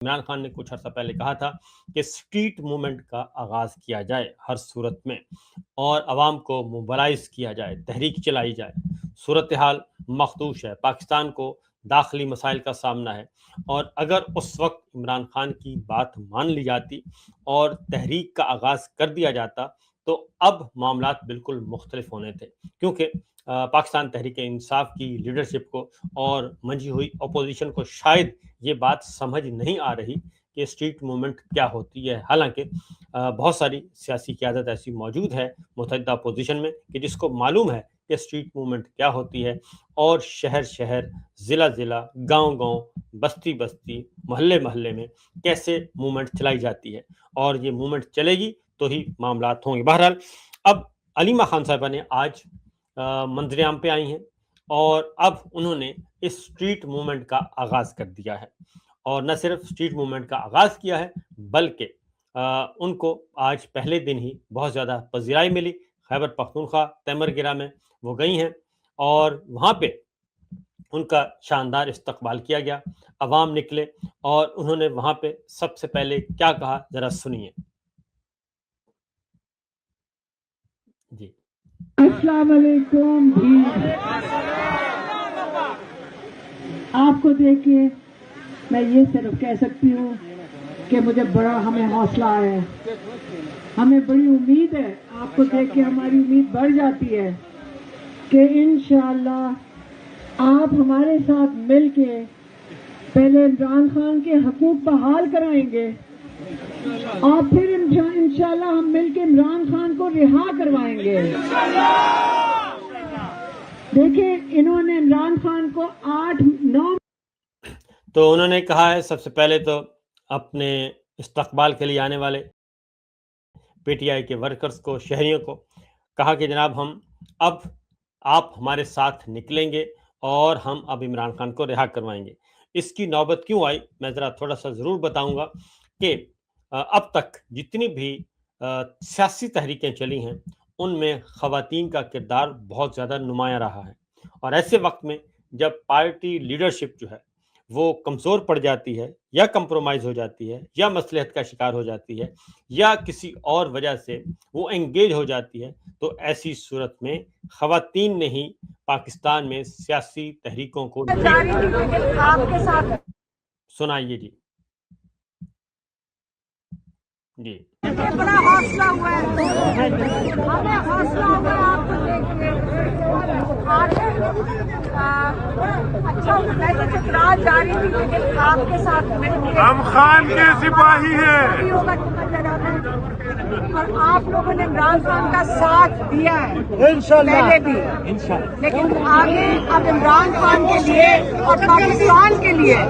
عمران خان نے کچھ عرصہ پہلے کہا تھا کہ اسٹریٹ موومنٹ کا آغاز کیا جائے ہر صورت میں، اور عوام کو موبلائز کیا جائے، تحریک چلائی جائے۔ صورتحال مخدوش ہے، پاکستان کو داخلی مسائل کا سامنا ہے، اور اگر اس وقت عمران خان کی بات مان لی جاتی اور تحریک کا آغاز کر دیا جاتا تو اب معاملات بالکل مختلف ہونے تھے، کیونکہ پاکستان تحریک انصاف کی لیڈرشپ کو اور منجھی ہوئی اپوزیشن کو شاید یہ بات سمجھ نہیں آ رہی کہ اسٹریٹ موومنٹ کیا ہوتی ہے، حالانکہ بہت ساری سیاسی قیادت ایسی موجود ہے متحدہ اپوزیشن میں کہ جس کو معلوم ہے کہ اسٹریٹ موومنٹ کیا ہوتی ہے، اور شہر شہر، ضلع ضلع، گاؤں گاؤں، بستی بستی، محلے محلے میں کیسے موومنٹ چلائی جاتی ہے، اور یہ موومنٹ چلے گی تو ہی معاملات ہوں گے۔ بہرحال اب علیمہ خان صاحبہ نے آج منظر عام پہ آئی ہیں، اور اب انہوں نے اس اسٹریٹ موومنٹ کا آغاز کر دیا ہے، اور نہ صرف اسٹریٹ موومنٹ کا آغاز کیا ہے بلکہ ان کو آج پہلے دن ہی بہت زیادہ پذیرائی ملی۔ خیبر پختونخوا تیمر گرا میں وہ گئی ہیں، اور وہاں پہ ان کا شاندار استقبال کیا گیا، عوام نکلے، اور انہوں نے وہاں پہ سب سے پہلے کیا کہا ذرا سنیے۔ جی السلام علیکم جی، آپ کو دیکھ کے میں یہ صرف کہہ سکتی ہوں کہ مجھے بڑا ہمیں حوصلہ ہے، ہمیں بڑی امید ہے، آپ کو دیکھ کے ہماری امید بڑھ جاتی ہے کہ انشاءاللہ آپ ہمارے ساتھ مل کے پہلے عمران خان کے حقوق بحال کرائیں گے، اور پھر انشاءاللہ ہم مل کے عمران خان کو رہا کروائیں گے۔ دیکھیں انہوں نے عمران خان کو 8-9 تو انہوں نے کہا ہے سب سے پہلے تو اپنے استقبال کے لیے آنے والے پی ٹی آئی کے ورکرز کو، شہریوں کو کہا کہ جناب اب آپ ہمارے ساتھ نکلیں گے اور ہم اب عمران خان کو رہا کروائیں گے۔ اس کی نوبت کیوں آئی میں ذرا تھوڑا سا ضرور بتاؤں گا کہ اب تک جتنی بھی سیاسی تحریکیں چلی ہیں ان میں خواتین کا کردار بہت زیادہ نمایاں رہا ہے، اور ایسے وقت میں جب پارٹی لیڈرشپ جو ہے وہ کمزور پڑ جاتی ہے، یا کمپرومائز ہو جاتی ہے، یا مصلحت کا شکار ہو جاتی ہے، یا کسی اور وجہ سے وہ انگیج ہو جاتی ہے، تو ایسی صورت میں خواتین نے ہی پاکستان میں سیاسی تحریکوں کو آپ کے ساتھ سنائیے جی۔ جی بڑا حوصلہ ہوا ہے، ہمیں حوصلہ ہوا ہے آپ کو دیکھ کے، اچھا میں تو چترال جا رہی تھی لیکن آپ کے ساتھ مل کے ہم خان کے سپاہی ہیں، اور آپ لوگوں نے عمران خان کا ساتھ دیا ہے پہلے بھی، لیکن آگے اب عمران خان کے لیے اور پاکستان کے لیے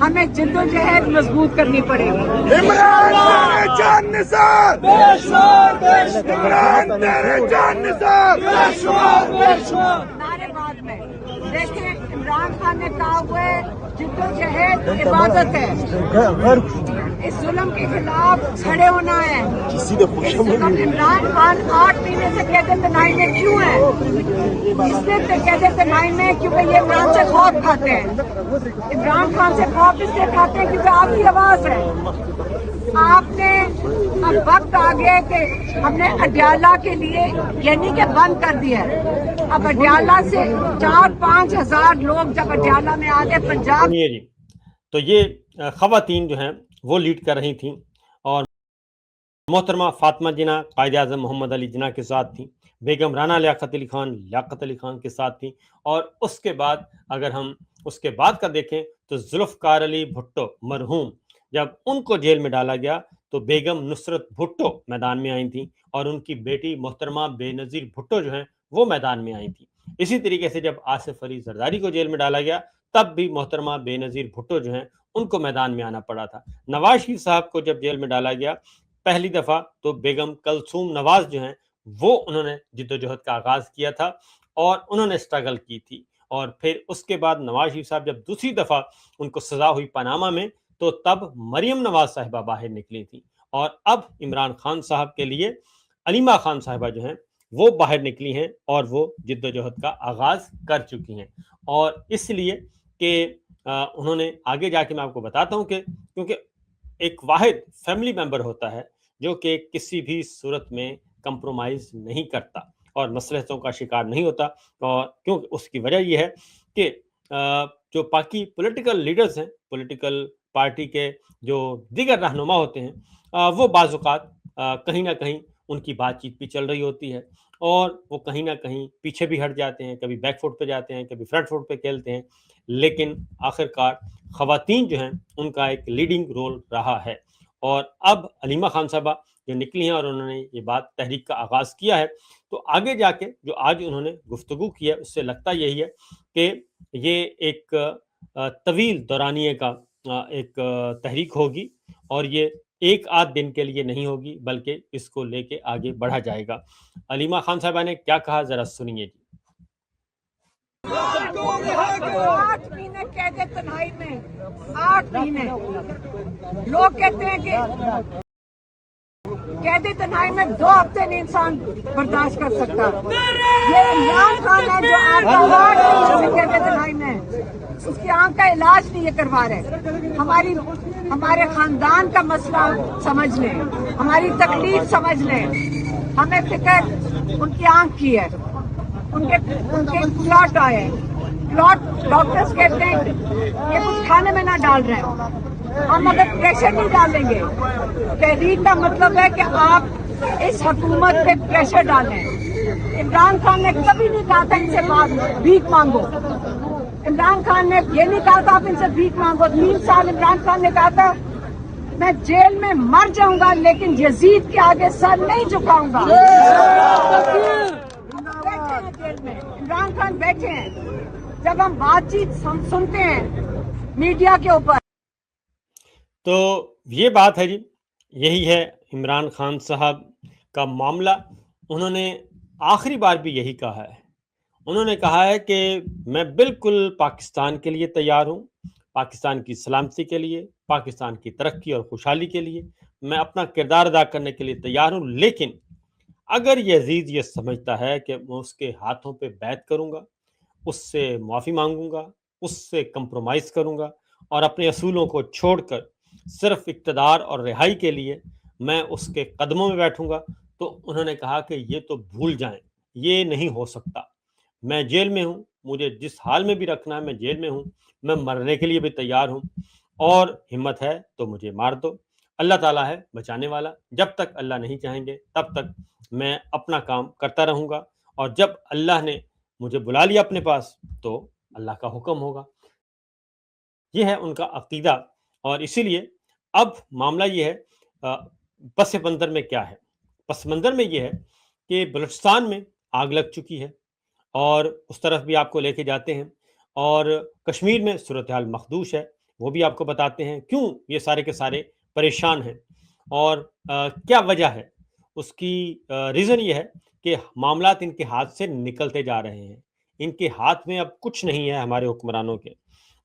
ہمیں جد و جہد مضبوط کرنی پڑے گی۔ عمران تیرے جان نثار، عمران تیرے جان نثار، نعرے بعد میں دیکھیں عمران خان نے کہا ہوا ہے جد و جہد عبادت ہے، اس ظلم کے خلاف کھڑے ہونا ہے۔ اب عمران خان 8 مہینے سے قیادت نائن میں کیوں ہے؟ اس لیے قیادت نائن میں کیونکہ یہ عمران سے خوف کھاتے ہیں، عمران خان سے خوف اس لیے کھاتے ہیں کیونکہ آپ کی آواز ہے۔ آپ نے اب وقت آ گیا کہ ہم نے اڈیالہ کے لیے یعنی کہ بند کر دیا ہے، اب اڈیالہ سے 4-5 ہزار لوگ جب اڈیالہ میں آ گئے پنجاب سنیے جی۔ تو یہ خواتین جو ہیں وہ لیڈ کر رہی تھیں، اور محترمہ فاطمہ جناح قائد اعظم محمد علی جناح کے ساتھ تھیں، بیگم رانا لیاقت علی خان کے ساتھ تھیں، اور اس کے بعد اگر ہم اس کے بعد کا دیکھیں تو ذوالفقار علی بھٹو مرحوم جب ان کو جیل میں ڈالا گیا تو بیگم نصرت بھٹو میدان میں آئی تھیں، اور ان کی بیٹی محترمہ بے نظیر بھٹو جو ہیں وہ میدان میں آئی تھیں۔ اسی طریقے سے جب آصف علی زرداری کو جیل میں ڈالا گیا تب بھی محترمہ بے نظیر بھٹو جو ہیں ان کو میدان میں آنا پڑا تھا۔ نواز شریف صاحب کو جب جیل میں ڈالا گیا پہلی دفعہ تو بیگم کلثوم نواز جو ہیں وہ انہوں نے جد و جہد کا آغاز کیا تھا، اور انہوں نے سٹرگل کی تھی، اور پھر اس کے بعد نواز شریف صاحب جب دوسری دفعہ ان کو سزا ہوئی پاناما میں تو تب مریم نواز صاحبہ باہر نکلی تھی، اور اب عمران خان صاحب کے لیے علیمہ خان صاحبہ جو ہیں وہ باہر نکلی ہیں، اور وہ جد و جہد کا آغاز کر چکی ہیں، اور اس لیے کہ انہوں نے آگے جا کے میں آپ کو بتاتا ہوں کہ کیونکہ ایک واحد فیملی ممبر ہوتا ہے جو کہ کسی بھی صورت میں کمپرومائز نہیں کرتا اور مصلحتوں کا شکار نہیں ہوتا، اور کیونکہ اس کی وجہ یہ ہے کہ جو باقی پولیٹیکل لیڈرز ہیں، پولیٹیکل پارٹی کے جو دیگر رہنما ہوتے ہیں، وہ بعض اوقات کہیں نہ کہیں ان کی بات چیت بھی چل رہی ہوتی ہے اور وہ کہیں نہ کہیں پیچھے بھی ہٹ جاتے ہیں، کبھی بیک فٹ پہ جاتے ہیں، کبھی فرنٹ فٹ پہ کھیلتے ہیں، لیکن آخر کار خواتین جو ہیں ان کا ایک لیڈنگ رول رہا ہے۔ اور اب علیمہ خان صاحبہ جو نکلی ہیں اور انہوں نے یہ بات تحریک کا آغاز کیا ہے، تو آگے جا کے جو آج انہوں نے گفتگو کی ہے اس سے لگتا یہی ہے کہ یہ ایک طویل دورانیے کا ایک تحریک ہوگی اور یہ ایک آدھ دن کے لیے نہیں ہوگی بلکہ اس کو لے کے آگے بڑھا جائے گا۔ علیمہ خان صاحبہ نے کیا کہا ذرا سنیے جی۔ 8 مہینے قید تنہائی میں، 8 مہینے لوگ کہتے ہیں کہ قید تنہائی میں 2 ہفتے نہیں انسان برداشت کر سکتا۔ یہ عمران خان ہے جو آپ کا 8 مہینے سے قید تنہائی میں ہے، اس کی آنکھ کا علاج نہیں یہ کروا رہے۔ ہمارے خاندان کا مسئلہ سمجھ لیں، ہماری تکلیف سمجھ لیں، ہمیں فکر ان کی آنکھ کی ہے، ان کے پلاٹ آئے، پلاٹ ڈاکٹرز کہتے ہیں کہ کچھ کھانے میں نہ ڈال رہے ہیں، ہم اگر پریشر نہیں ڈالیں گے، تحریک کا مطلب ہے کہ آپ اس حکومت پہ پریشر ڈالیں۔ عمران خان نے کبھی نہیں کہا تھا ان سے بھیک مانگو، عمران خان نے یہ نہیں کہا تھا آپ ان سے بھیک مانگو۔ 3 سال عمران خان نے کہا تھا میں جیل میں مر جاؤں گا لیکن یزید کے آگے سر نہیں جھکاؤں گا۔ بیٹھے ہیں جیل میں، عمران خان بیٹھے ہیں، جب ہم بات چیت سنتے ہیں میڈیا کے اوپر۔ تو یہ بات ہے جی، یہی ہے عمران خان صاحب کا معاملہ۔ انہوں نے آخری بار بھی یہی کہا ہے، انہوں نے کہا ہے کہ میں بالکل پاکستان کے لیے تیار ہوں، پاکستان کی سلامتی کے لیے، پاکستان کی ترقی اور خوشحالی کے لیے میں اپنا کردار ادا کرنے کے لیے تیار ہوں، لیکن اگر یزید یہ سمجھتا ہے کہ میں اس کے ہاتھوں پہ بیعت کروں گا، اس سے معافی مانگوں گا، اس سے کمپرومائز کروں گا اور اپنے اصولوں کو چھوڑ کر صرف اقتدار اور رہائی کے لیے میں اس کے قدموں میں بیٹھوں گا، تو انہوں نے کہا کہ یہ تو بھول جائیں، یہ نہیں ہو سکتا۔ میں جیل میں ہوں، مجھے جس حال میں بھی رکھنا ہے میں جیل میں ہوں، میں مرنے کے لیے بھی تیار ہوں، اور ہمت ہے تو مجھے مار دو، اللہ تعالیٰ ہے بچانے والا، جب تک اللہ نہیں چاہیں گے تب تک میں اپنا کام کرتا رہوں گا، اور جب اللہ نے مجھے بلا لیا اپنے پاس تو اللہ کا حکم ہوگا۔ یہ ہے ان کا عقیدہ، اور اسی لیے اب معاملہ یہ ہے پس منظر میں کیا ہے؟ پس منظر میں یہ ہے کہ بلوچستان میں آگ لگ چکی ہے اور اس طرف بھی آپ کو لے کے جاتے ہیں، اور کشمیر میں صورتحال مخدوش ہے، وہ بھی آپ کو بتاتے ہیں کیوں یہ سارے کے سارے پریشان ہیں اور کیا وجہ ہے۔ اس کی ریزن یہ ہے کہ معاملات ان کے ہاتھ سے نکلتے جا رہے ہیں، ان کے ہاتھ میں اب کچھ نہیں ہے ہمارے حکمرانوں کے،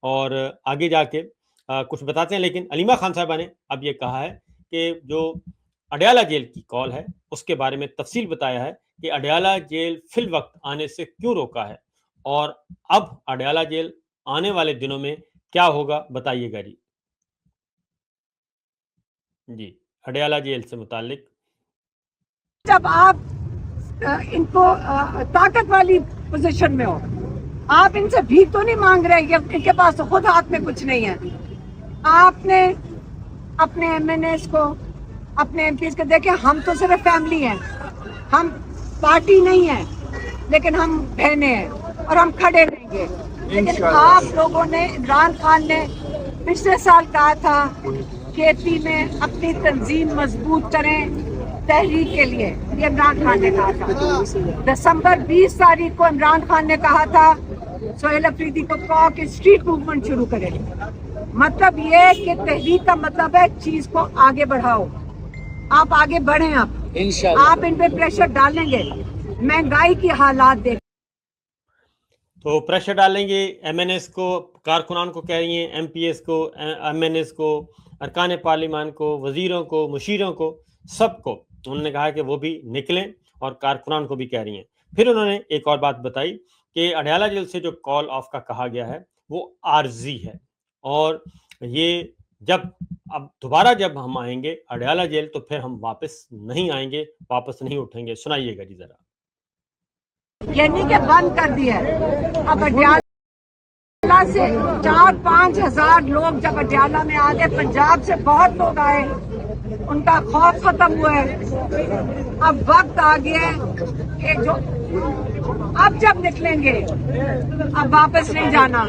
اور آگے جا کے کچھ بتاتے ہیں۔ لیکن علیمہ خان صاحبہ نے اب یہ کہا ہے کہ جو اڈیالہ جیل کی کال ہے اس کے بارے میں تفصیل بتایا ہے کہ اڈیالہ جیل فی الوقت آنے سے کیوں روکا ہے، اور اب اڈیالہ جیل آنے والے دنوں میں کیا ہوگا بتائیے گا جی اڈیالہ جیل سے متعلق۔ جب آپ ان کو طاقت والی پوزیشن میں ہو، آپ ان سے بھیک تو نہیں مانگ رہے کہ ان کے پاس خود ہاتھ میں کچھ نہیں ہے۔ آپ نے اپنے ایم این ایز کو، اپنے ایم پیز کو دیکھیں، ہم تو صرف فیملی ہیں، ہم پارٹی نہیں ہیں، لیکن ہم بہنیں ہیں اور ہم کھڑے رہیں گے۔ لیکن آپ لوگوں نے، عمران خان نے پچھلے سال کہا تھا کہ پی میں اپنی تنظیم مضبوط کریں تحریک کے لیے، یہ عمران خان نے کہا تھا۔ دسمبر 20 تاریخ کو عمران خان نے کہا تھا سہیل افریدی کو کہا کہ اسٹریٹ موومنٹ شروع کریں۔ مطلب یہ کہ تحریک کا مطلب ہے چیز کو آگے بڑھاؤ، آپ آگے بڑھیں، آپ ان پہ پریشر ڈالیں گے، مہنگائی کی حالات دیکھ تو پریشر ڈالیں گے ایم این ایس کو، کارکنان کو کہہ رہی ہیں، ایم پی ایس کو، ایم این ایس کو، ارکان پارلیمان کو، وزیروں کو، مشیروں کو، سب کو انہوں نے کہا کہ وہ بھی نکلیں، اور کارکنان کو بھی کہہ رہی ہیں۔ پھر انہوں نے ایک اور بات بتائی کہ اڈیالہ جیل سے جو کال آف کا کہا گیا ہے وہ عارضی ہے، اور یہ جب اب دوبارہ جب ہم آئیں گے اڈیالہ جیل تو پھر ہم واپس نہیں آئیں گے, واپس نہیں اٹھیں گے. سنائیے گا جی ذرا. یعنی کہ بند کر دیا ہے. اب اڈیالہ سے 4-5 ہزار لوگ جب اڈیالہ میں آ گئے, پنجاب سے بہت لوگ آئے, ان کا خوف ختم ہوا ہے. اب وقت آ گیا ہے کہ جو اب جب نکلیں گے اب واپس نہیں جانا.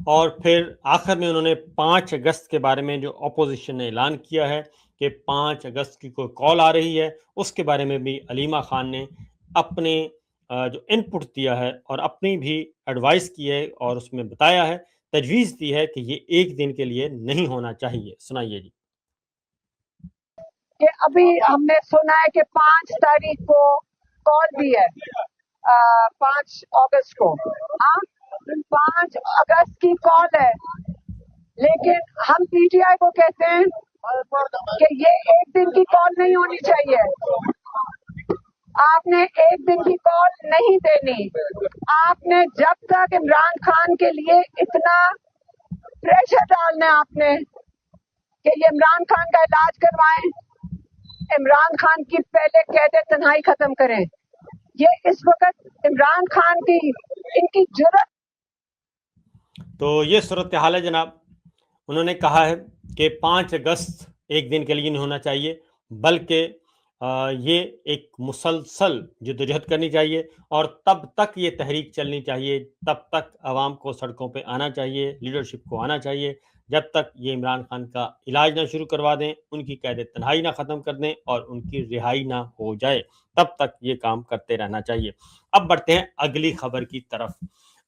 اور پھر آخر میں انہوں نے 5 اگست کے بارے میں جو اپوزیشن نے اعلان کیا ہے کہ 5 اگست کی کوئی کال آ رہی ہے, اس کے بارے میں بھی علیمہ خان نے اپنے جو ان پٹ دیا ہے اور اپنی بھی ایڈوائس کی ہے اور اس میں بتایا ہے, تجویز دی ہے کہ یہ ایک دن کے لیے نہیں ہونا چاہیے. سنائیے جی. کہ ابھی ہم نے سنا ہے کہ 5 تاریخ کو کال دی ہے, 5 اگست کو. ہاں 5 اگست کی کال ہے, لیکن ہم پی ٹی آئی کو کہتے ہیں کہ یہ ایک دن کی کال نہیں ہونی چاہیے. آپ نے ایک دن کی کال نہیں دینی. آپ نے جب تک عمران خان کے لیے اتنا پریشر ڈالنا ہے آپ نے کہ یہ عمران خان کا علاج کروائیں, عمران خان کی پہلے قید تنہائی ختم کریں. یہ اس وقت عمران خان کی ان کی جرأت. تو یہ صورتحال ہے جناب. انہوں نے کہا ہے کہ 5 اگست ایک دن کے لیے نہیں ہونا چاہیے, بلکہ یہ ایک مسلسل جدوجہد کرنی چاہیے اور تب تک یہ تحریک چلنی چاہیے, تب تک عوام کو سڑکوں پہ آنا چاہیے, لیڈرشپ کو آنا چاہیے, جب تک یہ عمران خان کا علاج نہ شروع کروا دیں, ان کی قید تنہائی نہ ختم کر دیں اور ان کی رہائی نہ ہو جائے, تب تک یہ کام کرتے رہنا چاہیے. اب بڑھتے ہیں اگلی خبر کی طرف.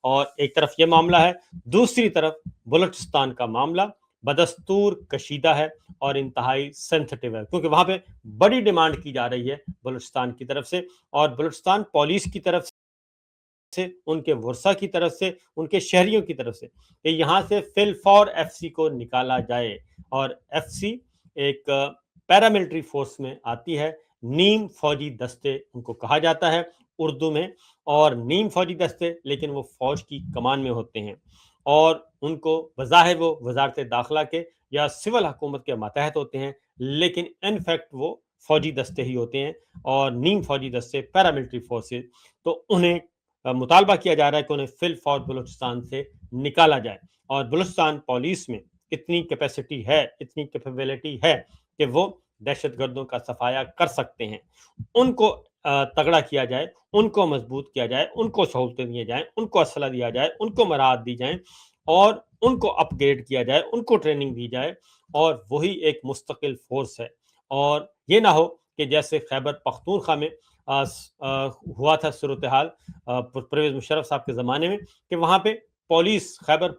اور ایک طرف یہ معاملہ ہے, دوسری طرف بلوچستان کا معاملہ بدستور کشیدہ ہے اور انتہائی سینسٹیو ہے, کیونکہ وہاں پہ بڑی ڈیمانڈ کی جا رہی ہے بلوچستان کی طرف سے اور بلوچستان پولیس کی طرف سے, ان کے ورثہ کی طرف سے, ان کے شہریوں کی طرف سے, کہ یہاں سے فل فور ایف سی کو نکالا جائے. اور ایف سی ایک پیراملٹری فورس میں آتی ہے, نیم فوجی دستے ان کو کہا جاتا ہے اردو میں, اور نیم فوجی دستے لیکن وہ فوج کی کمان میں ہوتے ہیں اور ان کو بظاہر وہ وزارت داخلہ کے یا سول حکومت کے ماتحت ہوتے ہیں, لیکن ان فیکٹ وہ فوجی دستے ہی ہوتے ہیں اور نیم فوجی دستے پیراملٹری فورسز. تو انہیں مطالبہ کیا جا رہا ہے کہ انہیں فل فور بلوچستان سے نکالا جائے. اور بلوچستان پولیس میں اتنی کیپیسٹی ہے, اتنی کیپیبلٹی ہے کہ وہ دہشت گردوں کا صفایا کر سکتے ہیں. ان کو تگڑا کیا جائے, ان کو مضبوط کیا جائے, ان کو سہولتیں دیے جائیں, ان کو اسلحہ دیا جائے, ان کو مراعات دی جائیں اور ان کو اپ گریڈ کیا جائے, ان کو ٹریننگ دی جائے, اور وہی ایک مستقل فورس ہے. اور یہ نہ ہو کہ جیسے خیبر پختونخوا میں ہوا تھا صورتحال پرویز مشرف صاحب کے زمانے میں, کہ وہاں پہ پولیس خیبر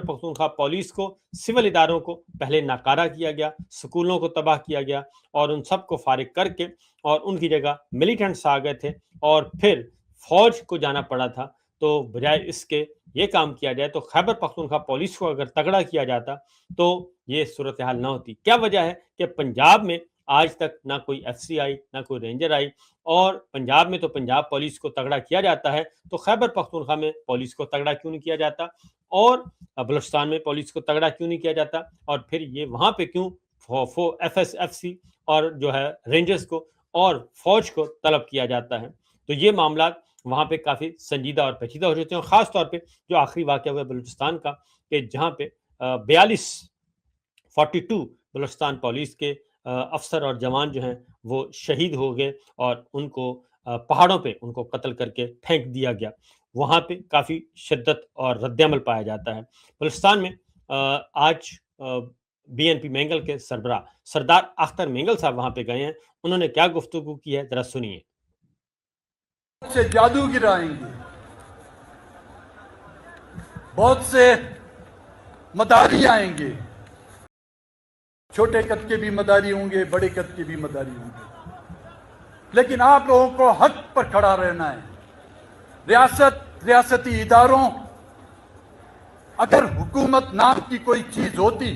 پختونخوا پولیس کو, سول اداروں کو پہلے ناکارہ کیا گیا, سکولوں کو تباہ کیا گیا اور ان سب کو فارغ کر کے اور ان کی جگہ ملیٹنٹس آ گئے تھے اور پھر فوج کو جانا پڑا تھا. تو بجائے اس کے یہ کام کیا جائے, تو خیبر پختونخوا پولیس کو اگر تگڑا کیا جاتا تو یہ صورتحال نہ ہوتی. کیا وجہ ہے کہ پنجاب میں آج تک نہ کوئی ایف سی آئی, نہ کوئی رینجر آئی, اور پنجاب میں تو پنجاب پولیس کو تگڑا کیا جاتا ہے, تو خیبر پختونخوا میں پولیس کو تگڑا کیوں نہیں کیا جاتا, اور بلوچستان میں پولیس کو تگڑا کیوں نہیں کیا جاتا, اور پھر یہ وہاں پہ کیوں ایف سی اور جو ہے رینجرز کو اور فوج کو طلب کیا جاتا ہے. تو یہ معاملات وہاں پہ کافی سنجیدہ اور پیچیدہ ہو جاتے ہیں. اور خاص طور پہ جو آخری واقعہ ہوا بلوچستان کا, کہ جہاں پہ 42 بلوچستان پولیس کے افسر اور جوان جو ہیں وہ شہید ہو گئے اور ان کو پہاڑوں پہ ان کو قتل کر کے پھینک دیا گیا. وہاں پہ کافی شدت اور رد عمل پایا جاتا ہے. بلوچستان میں آج بی این پی مینگل کے سربراہ سردار اختر مینگل صاحب وہاں پہ گئے ہیں. انہوں نے کیا گفتگو کی ہے, ذرا سنیے. سے جادو گرائیں گے, بہت سے مداری آئیں گے, چھوٹے قد کے بھی مداری ہوں گے, بڑے قد کے بھی مداری ہوں گے, لیکن آپ لوگوں کو حق پر کھڑا رہنا ہے. ریاستی اداروں, اگر حکومت نام کی کوئی چیز ہوتی